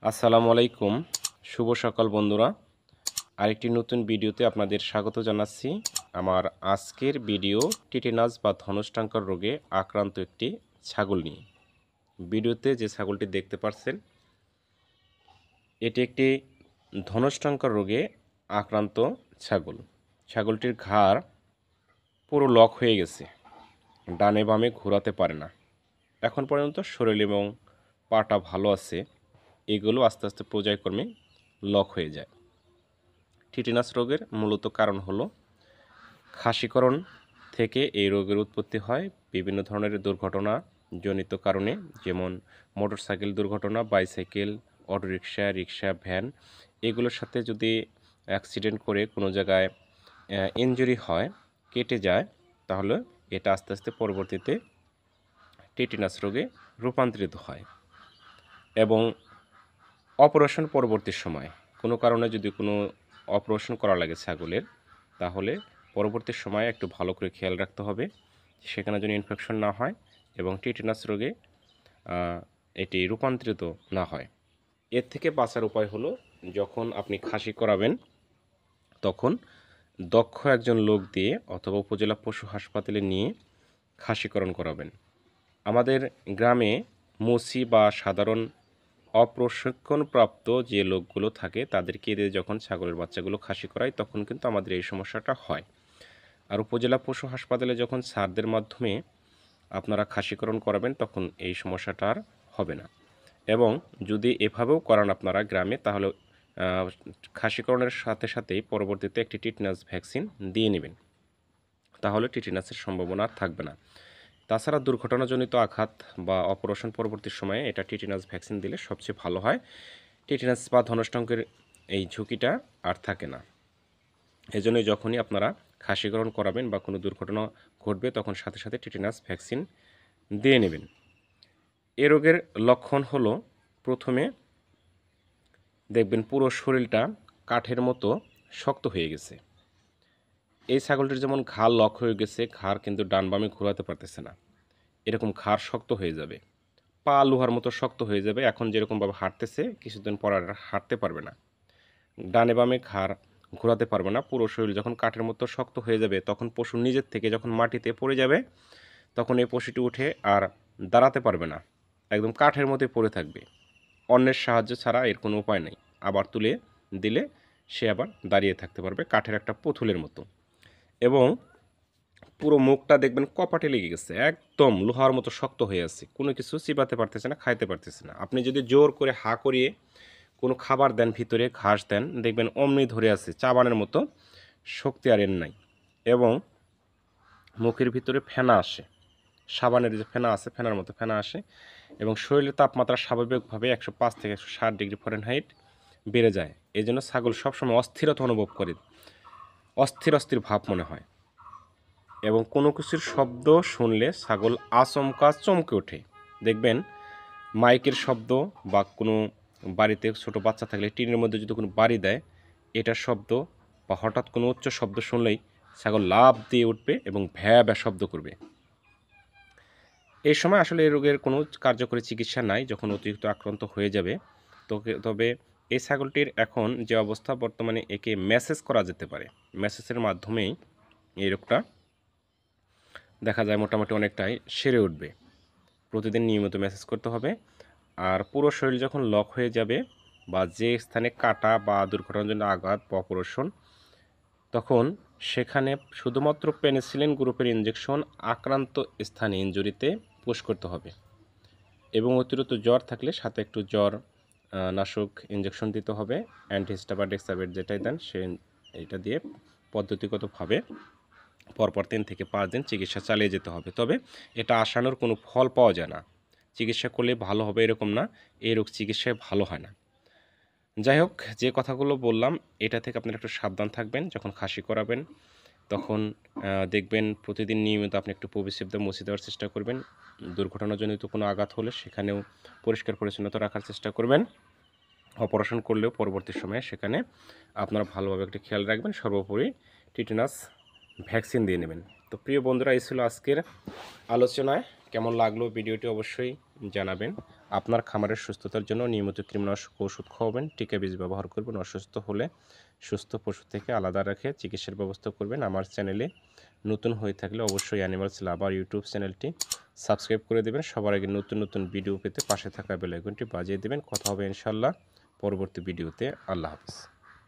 আসসালামু আলাইকুম, শুভ সকাল বন্ধুরা। আরেকটি নতুন ভিডিওতে আপনাদের স্বাগত জানাচ্ছি। আমার আজকের ভিডিও টিটেনাস বা ধনুষ্টঙ্কার রোগে আক্রান্ত একটি ছাগল নিয়ে। ভিডিওতে যে ছাগলটি দেখতে পাচ্ছেন এটি একটি ধনুষ্টঙ্কার রোগে আক্রান্ত ছাগল। ছাগলটির ঘাড় পুরো লক হয়ে গেছে, ডানে বামে ঘোরাতে পারে না। এখন পর্যন্ত শরীর এবং পাটা ভালো আছে, এগুলো আস্তে আস্তে পর্যায়ক্রমে লক হয়ে যায়। টিটেনাস রোগের মূলত কারণ হলো খাসিকরণ থেকে এই রোগের উৎপত্তি হয় বিভিন্ন ধরনের দুর্ঘটনা জনিত কারণে, যেমন মোটরসাইকেল দুর্ঘটনা, বাইসাইকেল, অটোরিকশা, রিক্সা, ভ্যান, এগুলোর সাথে যদি অ্যাক্সিডেন্ট করে কোনো জায়গায় ইনজুরি হয়, কেটে যায়, তাহলে এটা আস্তে আস্তে পরবর্তীতে টিটেনাস রোগে রূপান্তরিত হয়। এবং অপারেশন পরবর্তী সময় কোনো কারণে যদি কোনো অপারেশন করা লাগে ছাগলের, তাহলে পরবর্তী সময়ে একটু ভালো করে খেয়াল রাখতে হবে সেখানে যেন ইনফেকশন না হয় এবং টিটেনাস রোগে এটি রূপান্তরিত না হয়। এর থেকে বাঁচার উপায় হলো, যখন আপনি খাসি করাবেন তখন দক্ষ একজন লোক দিয়ে অথবা উপজেলা পশু হাসপাতালে নিয়ে খাসিকরণ করাবেন। আমাদের গ্রামে মুসি বা সাধারণ অপ্রশিক্ষণপ্রাপ্ত যে লোকগুলো থাকে তাদেরকে দিয়ে যখন ছাগলের বাচ্চাগুলো খাসি করায় তখন কিন্তু আমাদের এই সমস্যাটা হয়। আর উপজেলা পশু হাসপাতালে যখন স্যারদের মাধ্যমে আপনারা খাসিকরণ করাবেন তখন এই সমস্যাটা আর হবে না। এবং যদি এভাবেও করান আপনারা গ্রামে, তাহলে খাসিকরণের সাথে সাথেই পরবর্তীতে একটি টিটেনাস ভ্যাকসিন দিয়ে নেবেন, তাহলে টিটেনাসের সম্ভাবনা আর থাকবে না। তাছাড়া দুর্ঘটনাজনিত আঘাত বা অপারেশন পরবর্তী সময়ে এটা টিটেনাস ভ্যাকসিন দিলে সবচেয়ে ভালো হয়। টিটেনাস বা ধনুষ্টঙ্কের এই ঝুঁকিটা আর থাকে না। এজন্যই যখনই আপনারা খাসিকরণ করাবেন বা কোনো দুর্ঘটনা ঘটবে তখন সাথে সাথে টিটেনাস ভ্যাকসিন দিয়ে নেবেন। এ রোগের লক্ষণ হলো, প্রথমে দেখবেন পুরো শরীরটা কাঠের মতো শক্ত হয়ে গেছে। এই ছাগলটির যেমন ঘাড় লক হয়ে গেছে, ঘাড় কিন্তু ডান বামে ঘোরাতে পারতেছে না, এরকম ঘাড় শক্ত হয়ে যাবে। পা লোহার মতো শক্ত হয়ে যাবে, এখন যেরকমভাবে হাঁটতেছে কিছুদিন পর আর হাঁটতে পারবে না, ডানে বামে ঘাড় ঘোরাতে পারবে না। পুরো শরীর যখন কাঠের মতো শক্ত হয়ে যাবে তখন পশু নিজের থেকে যখন মাটিতে পড়ে যাবে তখন এই পশুটি উঠে আর দাঁড়াতে পারবে না, একদম কাঠের মধ্যে পড়ে থাকবে। অন্যের সাহায্য ছাড়া এর কোনো উপায় নেই। আবার তুলে দিলে সে আবার দাঁড়িয়ে থাকতে পারবে কাঠের একটা পুতুলের মতো। এবং পুরো মুখটা দেখবেন কপাটে লেগে গেছে, একদম লোহার মতো শক্ত হয়ে আছে, কোনো কিছু চিবাতে পারতেছে না, খাইতে পারতেছে না। আপনি যদি জোর করে হা করিয়ে কোনো খাবার দেন, ভিতরে ঘাস দেন, দেখবেন অমনি ধরে আছে, চাবানের মতো শক্তি আর এর নাই। এবং মুখের ভিতরে ফেনা আসে, সাবানের যে ফেনা আছে ফেনার মতো ফেনা আসে। এবং শরীরের তাপমাত্রা স্বাভাবিকভাবে 105 থেকে 160 ডিগ্রি ফারেনহাইট বেড়ে যায়। এই জন্য ছাগল সবসময় অস্থিরতা অনুভব করে, অস্থির অস্থির ভাব মনে হয়। এবং কোনো কিছুর শব্দ শুনলে ছাগল আচমকা চমকে ওঠে। দেখবেন মাইকের শব্দ বা কোনো বাড়িতে ছোট বাচ্চা থাকলে টিনের মধ্যে যদি কোনো বাড়ি দেয়, এটার শব্দ বা হঠাৎ কোনো উচ্চ শব্দ শুনলেই ছাগল লাফ দিয়ে উঠবে এবং ভ্যা ভ্যা শব্দ করবে। এই সময় আসলে এই রোগের কোনো কার্যকরী চিকিৎসা নাই যখন অতিরিক্ত আক্রান্ত হয়ে যাবে। তবে এই ছাগলটির এখন যে অবস্থা বর্তমানে, একে ম্যাসেজ করা যেতে পারে। ম্যাসেজের মাধ্যমেই এই রোগটা দেখা যায় মোটামুটি অনেকটাই সেরে উঠবে। প্রতিদিন নিয়মিত ম্যাসেজ করতে হবে। আর পুরো শরীর যখন লক হয়ে যাবে বা যে স্থানে কাটা বা দুর্ঘটনাজনিত আঘাত বা অপারেশন, তখন সেখানে শুধুমাত্র পেনিসিলিন গ্রুপের ইনজেকশন আক্রান্ত স্থানে ইনজুরিতে পুশ করতে হবে। এবং অতিরিক্ত জ্বর থাকলে সাথে একটু জ্বর নাশক ইনজেকশন দিতে হবে। অ্যান্টিহিস্টা বা ডেক্সাভেট যেটাই দেন এটা দিয়ে পদ্ধতিগতভাবে পরপর 3 থেকে 5 দিন চিকিৎসা চালিয়ে যেতে হবে। তবে এটা আশানুর কোনো ফল পাওয়া যায় না। চিকিৎসা করলে ভালো হবে এরকম না, এই রোগ চিকিৎসায় ভালো হয় না। যাই হোক, যে কথাগুলো বললাম এটা থেকে আপনারা একটু সাবধান থাকবেন। যখন খাসি করাবেন তখন দেখবেন প্রতিদিন নিয়মিত আপনি একটু প্রবেশিভ দিয়ে মুছে দেওয়ার চেষ্টা করবেন। দুর্ঘটনাজনিত কোনো আঘাত হলে সেখানেও পরিষ্কার পরিচ্ছন্নতা রাখার চেষ্টা করবেন। অপারেশন করলেও পরবর্তী সময়ে সেখানে আপনারা ভালোভাবে একটু খেয়াল রাখবেন। সর্বোপরি টিটেনাস ভ্যাকসিন দিয়ে নেবেন। তো প্রিয় বন্ধুরা, এই ছিল আজকের আলোচনায় কেমন লাগলো ভিডিওটি অবশ্যই জানাবেন। আপনার খামারের সুস্থতার জন্য নিয়মিত কৃমিনাশক ওষুধ খাওয়াবেন, টিকা বীজ ব্যবহার করবেন। অসুস্থ হলে সুস্থ পশু থেকে আলাদা রেখে চিকিৎসার ব্যবস্থা করবেন। আমার চ্যানেলে নতুন হয়ে থাকলে অবশ্যই অ্যানিমালস লাভার ইউটিউব চ্যানেলটি সাবস্ক্রাইব করে দেবেন। সবার আগে নতুন নতুন ভিডিও পেতে পাশে থাকা বেল আইকনটি বাজিয়ে দেবেন। কথা হবে ইনশাআল্লাহ পরবর্তী ভিডিওতে। আল্লাহ হাফেজ।